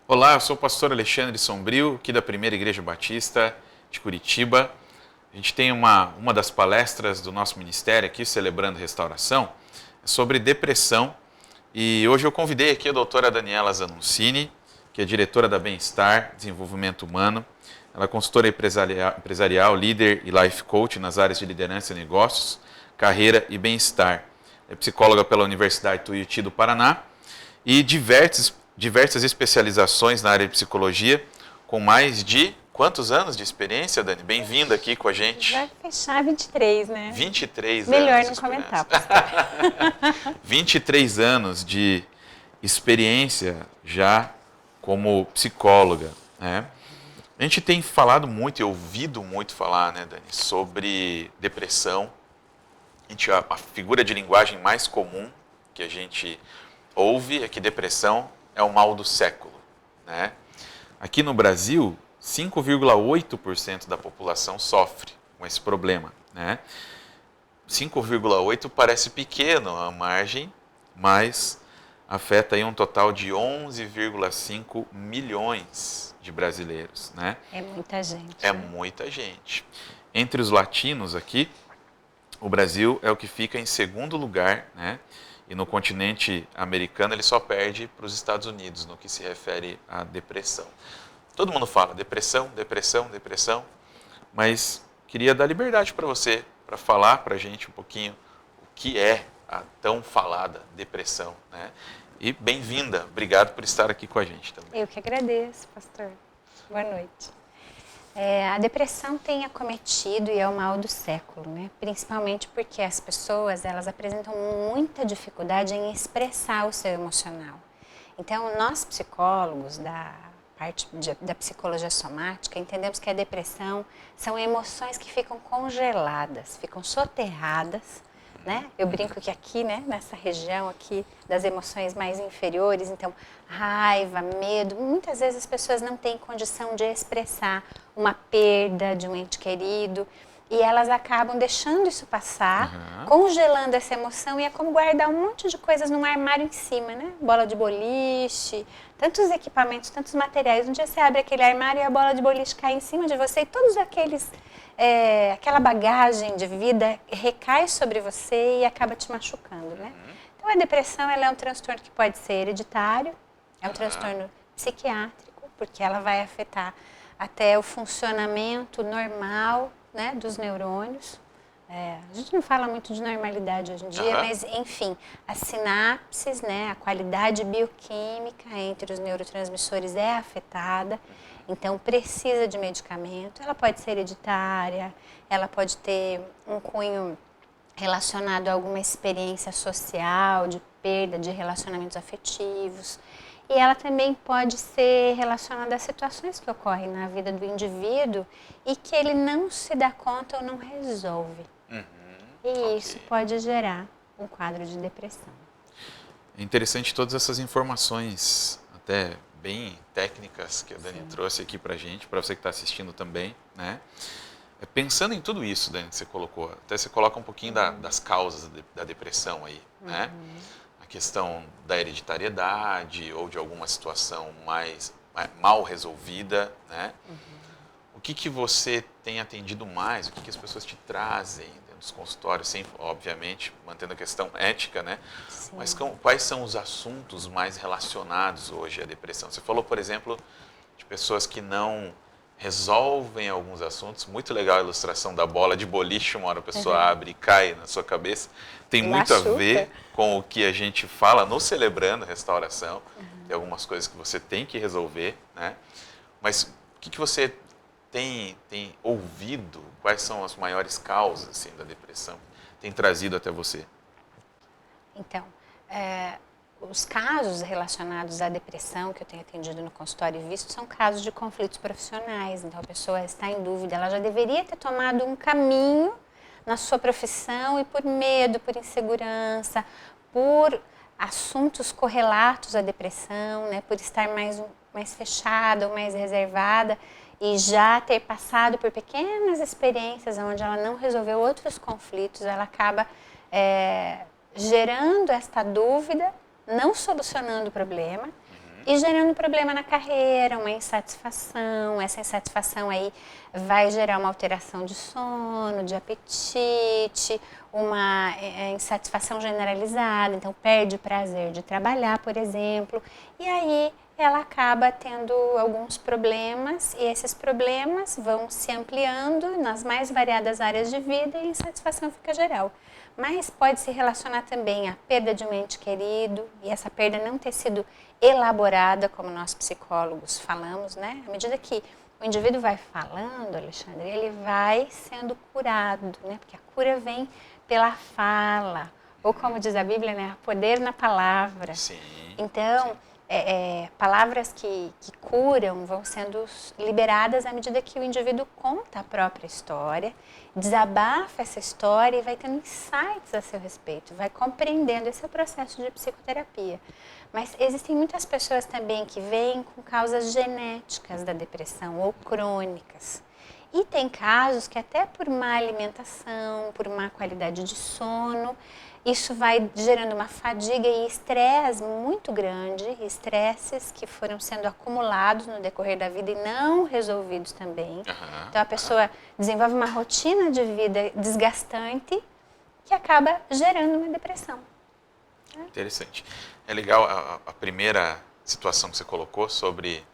Olá, eu sou o pastor Alexandre Sombrio, aqui da Primeira Igreja Batista de Curitiba. A gente tem uma das palestras do nosso ministério aqui, Celebrando Restauração, sobre depressão. E hoje eu convidei aqui a doutora Daniela Zanuncini, que é diretora da Bem-Estar, Desenvolvimento Humano. Ela é consultora empresarial, líder e life coach nas áreas de liderança e negócios, carreira e bem-estar. É psicóloga pela Universidade Tuiuti do Paraná e diversas especializações na área de psicologia, com mais de quantos anos de experiência, Dani? Bem-vinda aqui com a gente. Vai fechar 23, né? 23 Melhor anos não de comentar, experiência. pastor. 23 anos de experiência já como psicóloga, né? A gente tem falado muito e ouvido muito falar, né, Dani, sobre depressão. A figura de linguagem mais comum que a gente ouve é que depressão é o mal do século, né? Aqui no Brasil, 5,8% da população sofre com esse problema, né? 5,8 parece pequeno a margem, mas afeta aí um total de 11,5 milhões de brasileiros, né? É muita gente. É né? muita gente. Entre os latinos aqui, o Brasil é o que fica em segundo lugar, né? E no continente americano ele só perde para os Estados Unidos no que se refere à depressão. Todo mundo fala depressão, depressão, depressão, mas queria dar liberdade para você, para falar para a gente um pouquinho o que é a tão falada depressão, né? E bem-vinda, obrigado por estar aqui com a gente também. Eu que agradeço, pastor. Boa noite. A depressão tem acometido e é o mal do século, né? Principalmente porque as pessoas elas apresentam muita dificuldade em expressar o seu emocional. Então, nós psicólogos da parte da psicologia somática entendemos que a depressão são emoções que ficam congeladas, ficam soterradas. Né? Eu brinco que aqui, né, nessa região aqui das emoções mais inferiores, então raiva, medo, muitas vezes as pessoas não têm condição de expressar uma perda de um ente querido e elas acabam deixando isso passar, congelando essa emoção e é como guardar um monte de coisas num armário em cima, né? Bola de boliche, tantos equipamentos, tantos materiais. Um dia você abre aquele armário e a bola de boliche cai em cima de você e todos aqueles aquela bagagem de vida recai sobre você e acaba te machucando, né? Então, a depressão ela é um transtorno que pode ser hereditário, é um transtorno psiquiátrico, porque ela vai afetar até o funcionamento normal, né, dos neurônios. A gente não fala muito de normalidade hoje em dia, mas, enfim, as sinapses, né, a qualidade bioquímica entre os neurotransmissores é afetada. Então, precisa de medicamento. Ela pode ser hereditária, ela pode ter um cunho relacionado a alguma experiência social, de perda de relacionamentos afetivos. E ela também pode ser relacionada a situações que ocorrem na vida do indivíduo e que ele não se dá conta ou não resolve. E isso pode gerar um quadro de depressão. É interessante todas essas informações, até bem técnicas que a Dani trouxe aqui para a gente, para você que está assistindo também, né? Pensando em tudo isso, Dani, que você colocou, até você coloca um pouquinho das causas da depressão aí, né? A questão da hereditariedade ou de alguma situação mais mal resolvida, né? O que você tem atendido mais? O que as pessoas te trazem dentro dos consultórios? Sempre, obviamente, mantendo a questão ética, né? Sim. Mas quais são os assuntos mais relacionados hoje à depressão? Você falou, por exemplo, de pessoas que não resolvem alguns assuntos. Muito legal a ilustração da bola de boliche, uma hora a pessoa abre e cai na sua cabeça. Tem muito a ver com o que a gente fala no Celebrando Restauração. Tem algumas coisas que você tem que resolver, né? Mas o que você tem ouvido? Quais são as maiores causas assim, da depressão? Tem trazido até você? Então, os casos relacionados à depressão que eu tenho atendido no consultório e visto são casos de conflitos profissionais. Então, a pessoa está em dúvida, ela já deveria ter tomado um caminho na sua profissão e por medo, por insegurança, por assuntos correlatos à depressão, né, por estar mais fechada ou mais reservada e já ter passado por pequenas experiências onde ela não resolveu outros conflitos, ela acaba gerando esta dúvida, não solucionando o problema E gerando problema na carreira, uma insatisfação. Essa insatisfação aí vai gerar uma alteração de sono, de apetite, uma insatisfação generalizada, então perde o prazer de trabalhar, por exemplo. E aí ela acaba tendo alguns problemas e esses problemas vão se ampliando nas mais variadas áreas de vida e a insatisfação fica geral. Mas pode se relacionar também à perda de um ente querido e essa perda não ter sido elaborada, como nós psicólogos falamos, né? À medida que o indivíduo vai falando, Alexandre, ele vai sendo curado, né? Porque a cura vem pela fala, ou como diz a Bíblia, né? Poder na palavra. Sim. Então, palavras que curam vão sendo liberadas à medida que o indivíduo conta a própria história, desabafa essa história e vai tendo insights a seu respeito, vai compreendendo. Esse é o processo de psicoterapia. Mas existem muitas pessoas também que vêm com causas genéticas da depressão ou crônicas. E tem casos que até por má alimentação, por má qualidade de sono, isso vai gerando uma fadiga e estresse muito grande, estresses que foram sendo acumulados no decorrer da vida e não resolvidos também. Então a pessoa desenvolve uma rotina de vida desgastante que acaba gerando uma depressão. Interessante. É legal a primeira situação que você colocou sobre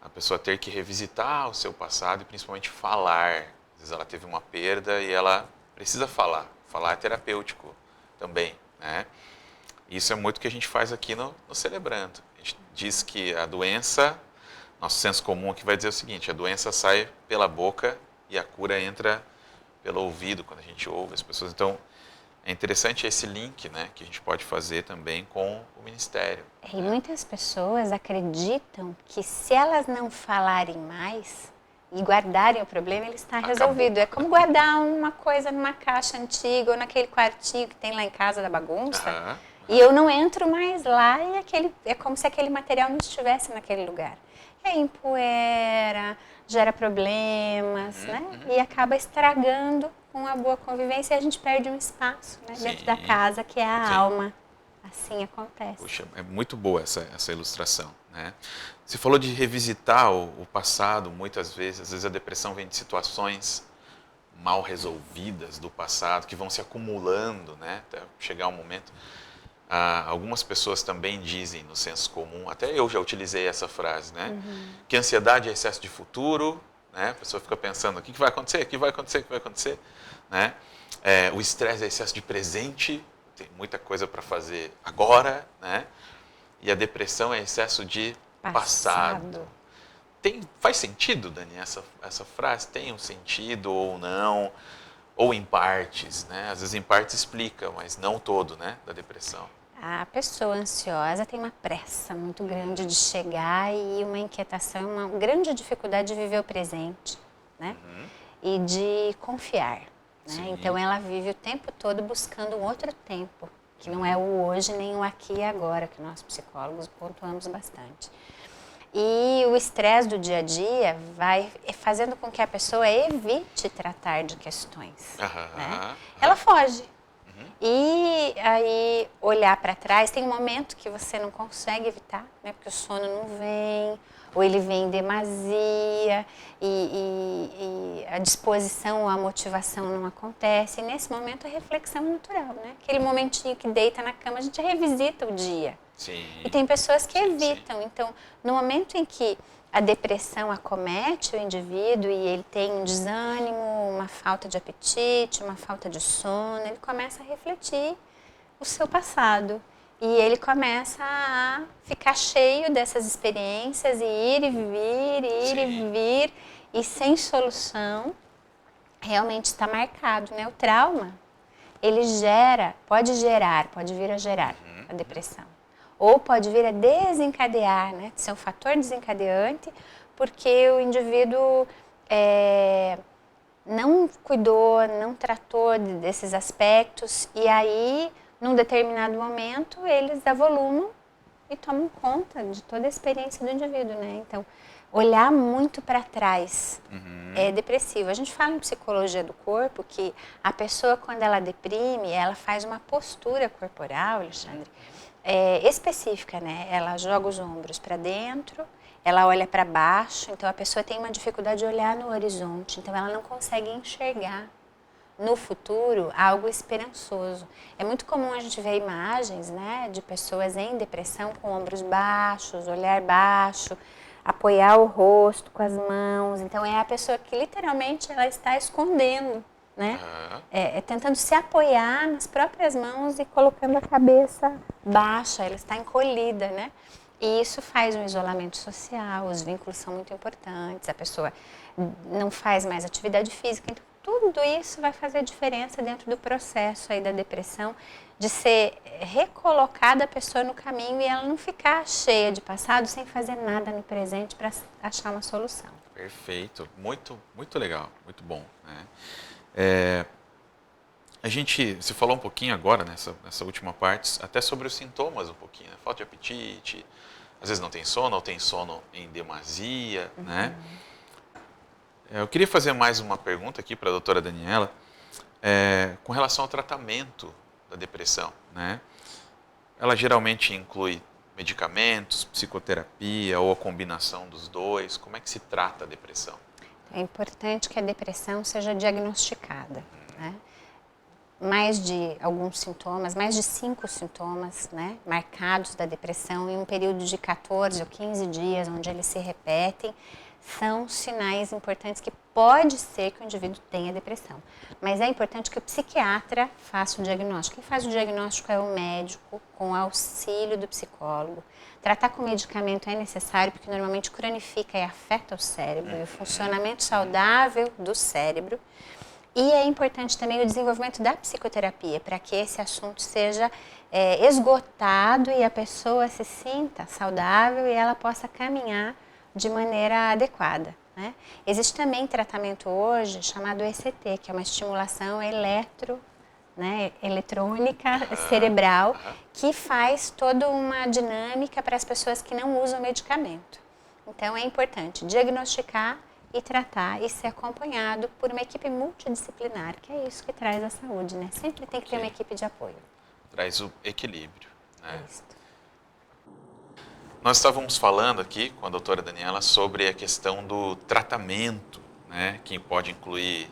a pessoa ter que revisitar o seu passado e principalmente falar. Às vezes ela teve uma perda e ela precisa falar. Falar é terapêutico também, né? Isso é muito o que a gente faz aqui no Celebrando. A gente diz que a doença, nosso senso comum aqui vai dizer o seguinte: a doença sai pela boca e a cura entra pelo ouvido, quando a gente ouve as pessoas. Então, é interessante esse link, né, que a gente pode fazer também com o Ministério. E muitas pessoas acreditam que se elas não falarem mais e guardarem o problema, ele está resolvido. É como guardar uma coisa numa caixa antiga ou naquele quartinho que tem lá em casa da bagunça. E eu não entro mais lá e é como se aquele material não estivesse naquele lugar. E aí empoeira, gera problemas, né? E acaba estragando com a boa convivência e a gente perde um espaço, né, dentro da casa, que é a alma. Assim acontece. Puxa, é muito boa essa ilustração, né? Você falou de revisitar o passado, muitas vezes. Às vezes a depressão vem de situações mal resolvidas do passado, que vão se acumulando, né, até chegar um momento. Algumas pessoas também dizem no senso comum, até eu já utilizei essa frase, né? Que ansiedade é excesso de futuro, né? A pessoa fica pensando, o que vai acontecer, o que vai acontecer, o que vai acontecer, né? O estresse é excesso de presente, tem muita coisa para fazer agora, né? E a depressão é excesso de passado. Faz sentido, Dani, essa frase? Tem um sentido ou não? Ou em partes, né? Às vezes em partes explica, mas não todo, né, da depressão. A pessoa ansiosa tem uma pressa muito grande de chegar e uma inquietação, uma grande dificuldade de viver o presente, né? E de confiar, né? Então ela vive o tempo todo buscando um outro tempo, que não é o hoje nem o aqui e agora, que nós psicólogos pontuamos bastante. E o estresse do dia a dia vai fazendo com que a pessoa evite tratar de questões, né? Ela foge. E aí, olhar para trás, tem um momento que você não consegue evitar, né? Porque o sono não vem, ou ele vem em demasia, e a disposição ou a motivação não acontece. E nesse momento a reflexão é natural, né? Aquele momentinho que deita na cama, a gente revisita o dia. E tem pessoas que evitam. Então, no momento em que a depressão acomete o indivíduo e ele tem um desânimo, uma falta de apetite, uma falta de sono, ele começa a refletir o seu passado. E ele começa a ficar cheio dessas experiências e ir e vir, ir e vir, e sem solução, realmente está marcado, né? O trauma, ele pode vir a gerar a depressão. Ou pode vir a desencadear, né? Ser um fator desencadeante, porque o indivíduo não cuidou, não tratou desses aspectos, e aí, num determinado momento, eles avolumam e tomam conta de toda a experiência do indivíduo, né? Então, olhar muito para trás é depressivo. A gente fala em psicologia do corpo que a pessoa, quando ela deprime, ela faz uma postura corporal, Alexandre, específica, né? Ela joga os ombros para dentro, ela olha para baixo, então a pessoa tem uma dificuldade de olhar no horizonte, então ela não consegue enxergar no futuro algo esperançoso. É muito comum a gente ver imagens, né, de pessoas em depressão com ombros baixos, olhar baixo, apoiar o rosto com as mãos. Então é a pessoa que literalmente ela está escondendo, né? Tentando se apoiar nas próprias mãos e colocando a cabeça baixa, ela está encolhida, né? E isso faz um isolamento social, os vínculos são muito importantes, a pessoa não faz mais atividade física, então tudo isso vai fazer diferença dentro do processo aí da depressão, de ser recolocada a pessoa no caminho e ela não ficar cheia de passado sem fazer nada no presente para achar uma solução. Perfeito, muito, muito legal, muito bom, né? Você falou um pouquinho agora, nessa última parte, até sobre os sintomas um pouquinho, né? Falta de apetite, às vezes não tem sono, ou tem sono em demasia, né? Eu queria fazer mais uma pergunta aqui para a doutora Daniela, com relação ao tratamento da depressão, né? Ela geralmente inclui medicamentos, psicoterapia ou a combinação dos dois. Como é que se trata a depressão? É importante que a depressão seja diagnosticada, né? Mais de alguns sintomas, mais de 5 sintomas, né, marcados da depressão em um período de 14 ou 15 dias, onde eles se repetem, são sinais importantes que pode ser que o indivíduo tenha depressão. Mas é importante que o psiquiatra faça o diagnóstico. Quem faz o diagnóstico é o médico, com auxílio do psicólogo. Tratar com medicamento é necessário, porque normalmente cronifica e afeta o cérebro, e o funcionamento saudável do cérebro. E é importante também o desenvolvimento da psicoterapia, para que esse assunto seja esgotado e a pessoa se sinta saudável e ela possa caminhar de maneira adequada, né? Existe também tratamento hoje chamado ECT, que é uma estimulação eletrônica cerebral, que faz toda uma dinâmica para as pessoas que não usam medicamento. Então é importante diagnosticar e tratar e ser acompanhado por uma equipe multidisciplinar, que é isso que traz a saúde, né? Sempre tem que ter uma equipe de apoio. Traz o equilíbrio, né? Isso. Nós estávamos falando aqui com a doutora Daniela sobre a questão do tratamento, né? Que pode incluir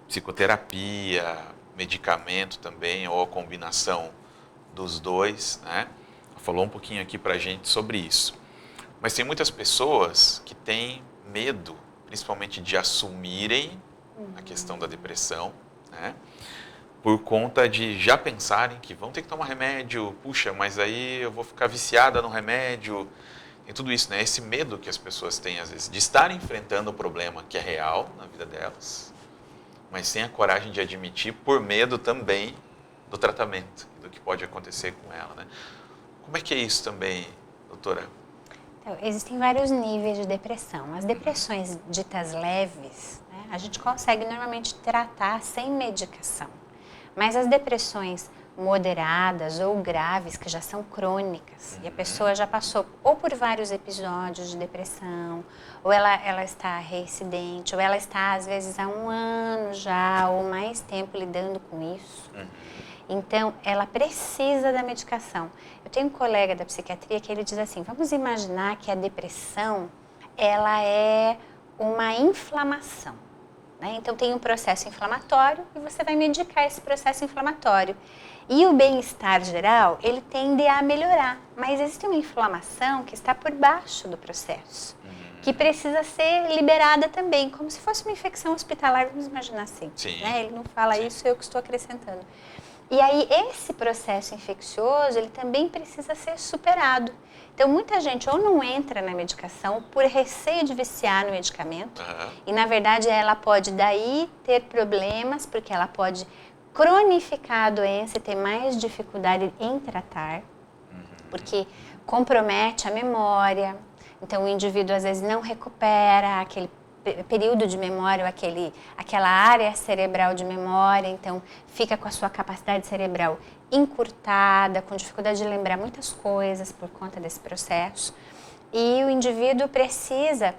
psicoterapia, medicamento também, ou a combinação dos dois, né? Ela falou um pouquinho aqui pra gente sobre isso. Mas tem muitas pessoas que têm medo, principalmente de assumirem a questão da depressão, né? Por conta de já pensarem que vão ter que tomar remédio, puxa, mas aí eu vou ficar viciada no remédio, e tudo isso, né? Esse medo que as pessoas têm, às vezes, de estar enfrentando o problema que é real na vida delas, mas sem a coragem de admitir por medo também do tratamento, do que pode acontecer com ela, né? Como é que é isso também, doutora? Então, existem vários níveis de depressão. As depressões ditas leves, né, a gente consegue normalmente tratar sem medicação. Mas as depressões moderadas ou graves, que já são crônicas, e a pessoa já passou ou por vários episódios de depressão, ou ela está reincidente, ou ela está, às vezes, há 1 ano já, ou mais tempo lidando com isso. Então, ela precisa da medicação. Eu tenho um colega da psiquiatria que ele diz assim, vamos imaginar que a depressão, ela é uma inflamação. Né? Então, tem um processo inflamatório e você vai medicar esse processo inflamatório. E o bem-estar geral, ele tende a melhorar. Mas existe uma inflamação que está por baixo do processo, que precisa ser liberada também, como se fosse uma infecção hospitalar, vamos imaginar assim. Né? Ele não fala isso, eu que estou acrescentando. E aí, esse processo infeccioso, ele também precisa ser superado. Então, muita gente ou não entra na medicação por receio de viciar no medicamento, e, na verdade, ela pode daí ter problemas, porque ela pode cronificar a doença e ter mais dificuldade em tratar, porque compromete a memória. Então, o indivíduo, às vezes, não recupera aquele período de memória, aquela área cerebral de memória, então fica com a sua capacidade cerebral encurtada, com dificuldade de lembrar muitas coisas por conta desse processo. E o indivíduo precisa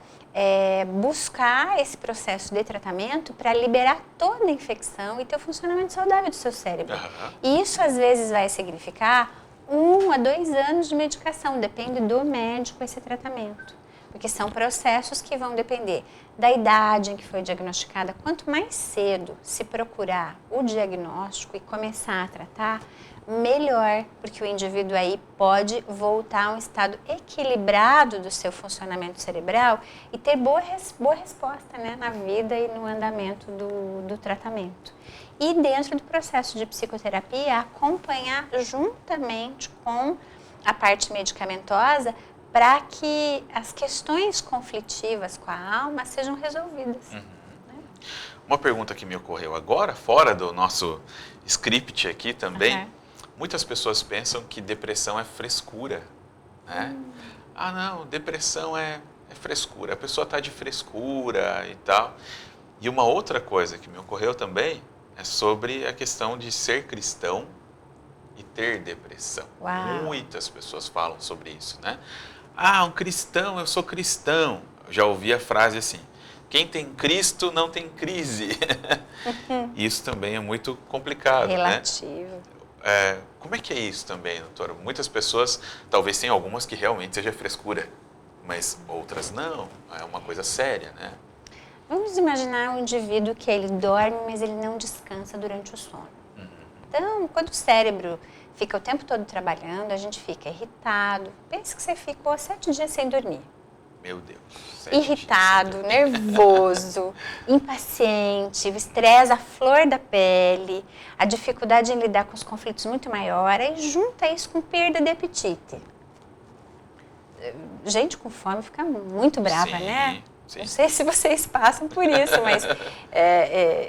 buscar esse processo de tratamento para liberar toda a infecção e ter o funcionamento saudável do seu cérebro. E isso às vezes vai significar 1 a 2 anos de medicação, depende do médico esse tratamento. Porque são processos que vão depender da idade em que foi diagnosticada. Quanto mais cedo se procurar o diagnóstico e começar a tratar, melhor, porque o indivíduo aí pode voltar a um estado equilibrado do seu funcionamento cerebral e ter boa resposta, né, na vida e no andamento do tratamento. E dentro do processo de psicoterapia, acompanhar juntamente com a parte medicamentosa para que as questões conflitivas com a alma sejam resolvidas. Né? Uma pergunta que me ocorreu agora, fora do nosso script aqui também, muitas pessoas pensam que depressão é frescura, né? Ah, não, depressão é frescura, a pessoa está de frescura e tal. E uma outra coisa que me ocorreu também é sobre a questão de ser cristão e ter depressão. Uau. Muitas pessoas falam sobre isso, né? Ah, um cristão, eu sou cristão. Eu já ouvi a frase assim, quem tem Cristo não tem crise. Isso também é muito complicado, relativo. Né? Como é que é isso também, doutora? Muitas pessoas, talvez tenham algumas que realmente seja frescura, mas outras não, é uma coisa séria, né? Vamos imaginar um indivíduo que ele dorme, mas ele não descansa durante o sono. Então, quando o cérebro fica o tempo todo trabalhando, a gente fica irritado. Pense que você ficou 7 dias sem dormir. Meu Deus. Irritado, nervoso, impaciente, o estresse à flor da pele, a dificuldade em lidar com os conflitos muito maior, e junta isso com perda de apetite. Gente com fome fica muito brava, né? Sim. Não sei se vocês passam por isso, mas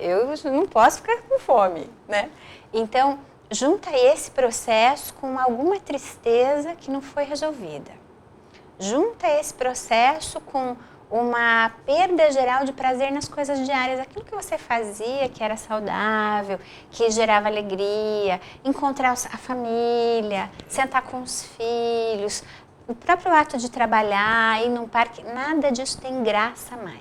eu não posso ficar com fome, né? Então, junta esse processo com alguma tristeza que não foi resolvida. Junta esse processo com uma perda geral de prazer nas coisas diárias. Aquilo que você fazia, que era saudável, que gerava alegria, encontrar a família, sentar com os filhos, o próprio ato de trabalhar, ir num parque, nada disso tem graça mais.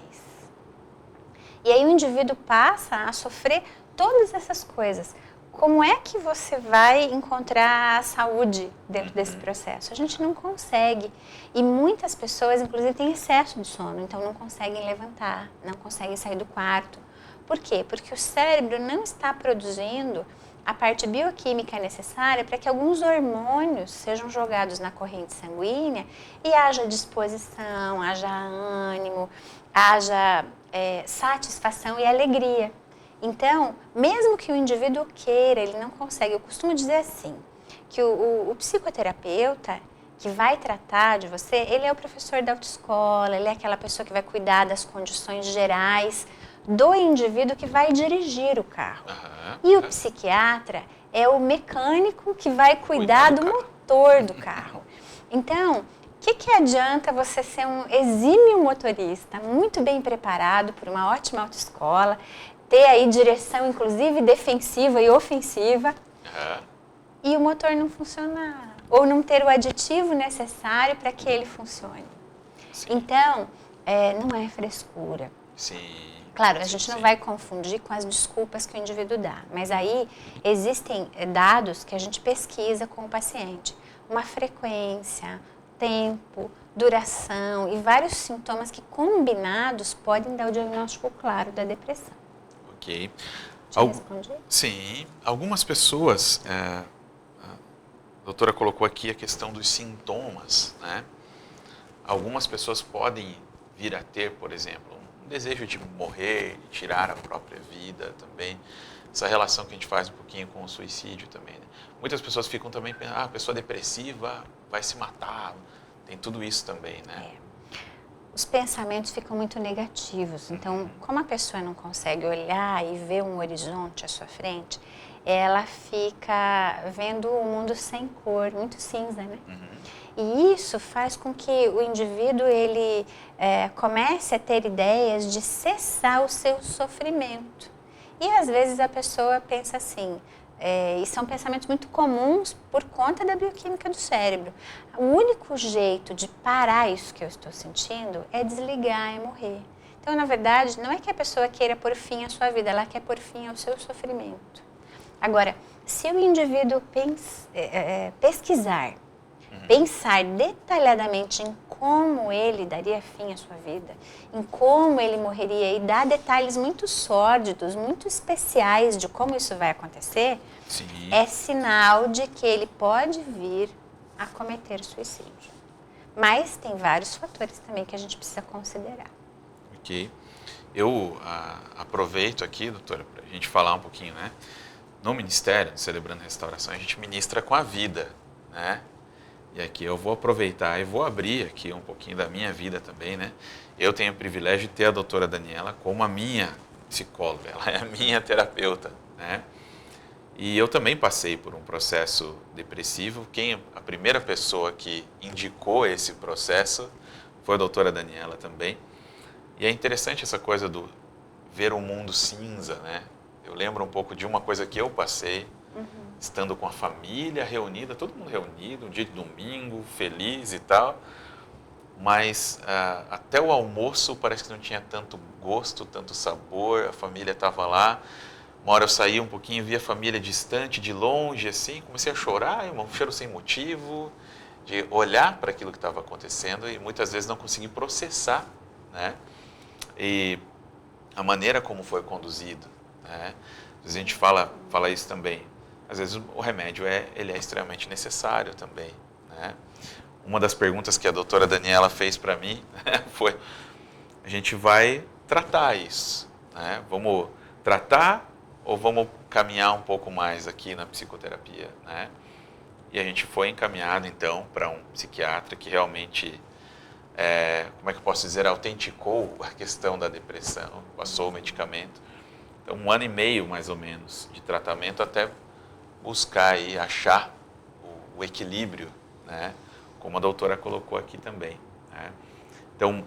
E aí o indivíduo passa a sofrer todas essas coisas. Como é que você vai encontrar a saúde dentro desse processo? A gente não consegue. E muitas pessoas, inclusive, têm excesso de sono, então não conseguem levantar, não conseguem sair do quarto. Por quê? Porque o cérebro não está produzindo a parte bioquímica necessária para que alguns hormônios sejam jogados na corrente sanguínea e haja disposição, haja ânimo, haja satisfação e alegria. Então, mesmo que o indivíduo queira, ele não consegue. Eu costumo dizer assim, que o psicoterapeuta que vai tratar de você, ele é o professor da autoescola, ele é aquela pessoa que vai cuidar das condições gerais do indivíduo que vai dirigir o carro. E o psiquiatra é o mecânico que vai cuidar do motor do carro. Então, o que adianta você ser um exímio motorista, muito bem preparado por uma ótima autoescola, ter aí direção, inclusive, defensiva e ofensiva, e o motor não funcionar, ou não ter o aditivo necessário para que ele funcione. Sim. Então, não é frescura. Sim. Claro, a gente não vai confundir com as desculpas que o indivíduo dá, mas aí existem dados que a gente pesquisa com o paciente. Uma frequência, tempo, duração e vários sintomas que combinados podem dar o diagnóstico claro da depressão. Ok. Respondi? Sim. Algumas pessoas, a doutora colocou aqui a questão dos sintomas, né? Algumas pessoas podem vir a ter, por exemplo, um desejo de morrer, de tirar a própria vida também. Essa relação que a gente faz um pouquinho com o suicídio também, né? Muitas pessoas ficam também pensando, a pessoa depressiva vai se matar. Tem tudo isso também, né? Os pensamentos ficam muito negativos. Então, como a pessoa não consegue olhar e ver um horizonte à sua frente, ela fica vendo o mundo sem cor, muito cinza, né? E isso faz com que o indivíduo ele comece a ter ideias de cessar o seu sofrimento. E às vezes a pessoa pensa assim, E são pensamentos muito comuns por conta da bioquímica do cérebro. O único jeito de parar isso que eu estou sentindo é desligar e morrer. Então, na verdade, não é que a pessoa queira pôr fim à sua vida, ela quer pôr fim ao seu sofrimento. Agora, se o indivíduo pesquisar, pensar detalhadamente em como ele daria fim à sua vida, em como ele morreria e dar detalhes muito sórdidos, muito especiais de como isso vai acontecer, Sim. é sinal de que ele pode vir a cometer suicídio. Mas tem vários fatores também que a gente precisa considerar. Ok. Eu aproveito aqui, doutora, para a gente falar um pouquinho, né? No Ministério, Celebrando Restauração, a gente ministra com a vida, né? E aqui eu vou aproveitar e vou abrir aqui um pouquinho da minha vida também, né? Eu tenho o privilégio de ter a doutora Daniela como a minha psicóloga, ela é a minha terapeuta, né? E eu também passei por um processo depressivo. A primeira pessoa que indicou esse processo foi a doutora Daniela também. E é interessante essa coisa do ver o mundo cinza, né? Eu lembro um pouco de uma coisa que eu passei, estando com a família reunida, todo mundo reunido, um dia de domingo, feliz e tal, mas até o almoço parece que não tinha tanto gosto, tanto sabor, a família estava lá. Uma hora eu saí um pouquinho, vi a família distante, de longe, assim, comecei a chorar, um choro sem motivo, de olhar para aquilo que estava acontecendo e muitas vezes não consegui processar, né? E a maneira como foi conduzido, né? Às vezes a gente fala isso também. Às vezes o remédio ele é extremamente necessário também, né? Uma das perguntas que a doutora Daniela fez para mim, né, foi: a gente vai tratar isso, né? Vamos tratar ou vamos caminhar um pouco mais aqui na psicoterapia, né? E a gente foi encaminhado então para um psiquiatra que realmente, como é que eu posso dizer, autenticou a questão da depressão, passou o medicamento. Então 1 ano e meio mais ou menos de tratamento até buscar e achar o equilíbrio, né? Como a doutora colocou aqui também, né? Então,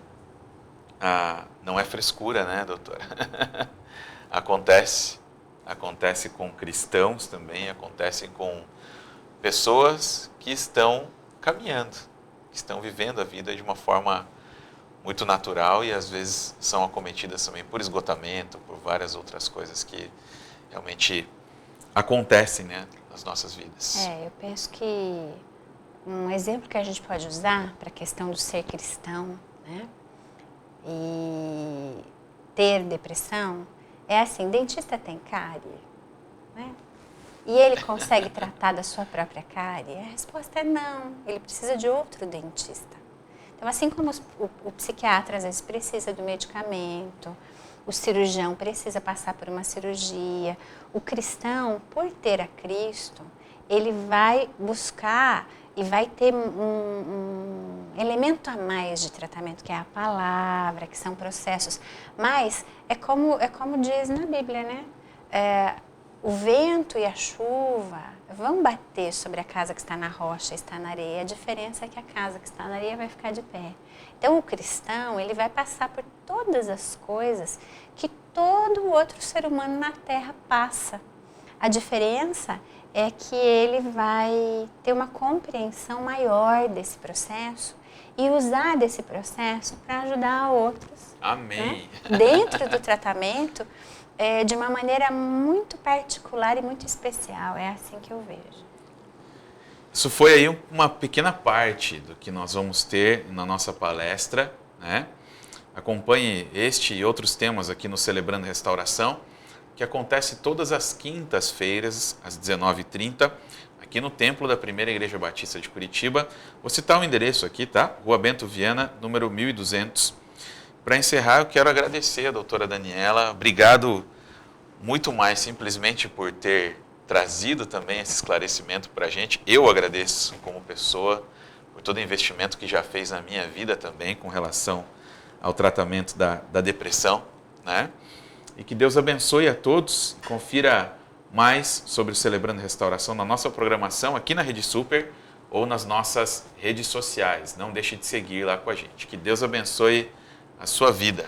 não é frescura, né, doutora? Acontece com cristãos também, acontece com pessoas que estão caminhando, que estão vivendo a vida de uma forma muito natural e às vezes são acometidas também por esgotamento, por várias outras coisas que realmente acontecem, né, nas nossas vidas. Eu penso que um exemplo que a gente pode usar para a questão do ser cristão, né, e ter depressão, é assim: dentista tem cárie, né? E ele consegue tratar da sua própria cárie? A resposta é não, ele precisa de outro dentista. Então, assim como o psiquiatra às vezes precisa do medicamento, o cirurgião precisa passar por uma cirurgia, o cristão, por ter a Cristo, ele vai buscar e vai ter um elemento a mais de tratamento, que é a palavra, que são processos. Mas é como diz na Bíblia, né? O vento e a chuva vão bater sobre a casa que está na rocha, está na areia. A diferença é que a casa que está na areia vai ficar de pé. Então, o cristão, ele vai passar por todas as coisas que todo outro ser humano na Terra passa. A diferença é que ele vai ter uma compreensão maior desse processo e usar desse processo para ajudar outros. Amém. Né? Dentro do tratamento, de uma maneira muito particular e muito especial. É assim que eu vejo. Isso foi aí uma pequena parte do que nós vamos ter na nossa palestra, né? Acompanhe este e outros temas aqui no Celebrando Restauração, que acontece todas as quintas-feiras, às 19h30, aqui no Templo da Primeira Igreja Batista de Curitiba. Vou citar o endereço aqui, tá? Rua Bento Viana, número 1200. Para encerrar, eu quero agradecer a doutora Daniela. Obrigado muito mais simplesmente por ter trazido também esse esclarecimento para a gente. Eu agradeço como pessoa por todo o investimento que já fez na minha vida também com relação ao tratamento da depressão, né? E que Deus abençoe a todos. Confira mais sobre o Celebrando Restauração na nossa programação aqui na Rede Super ou nas nossas redes sociais. Não deixe de seguir lá com a gente. Que Deus abençoe a sua vida.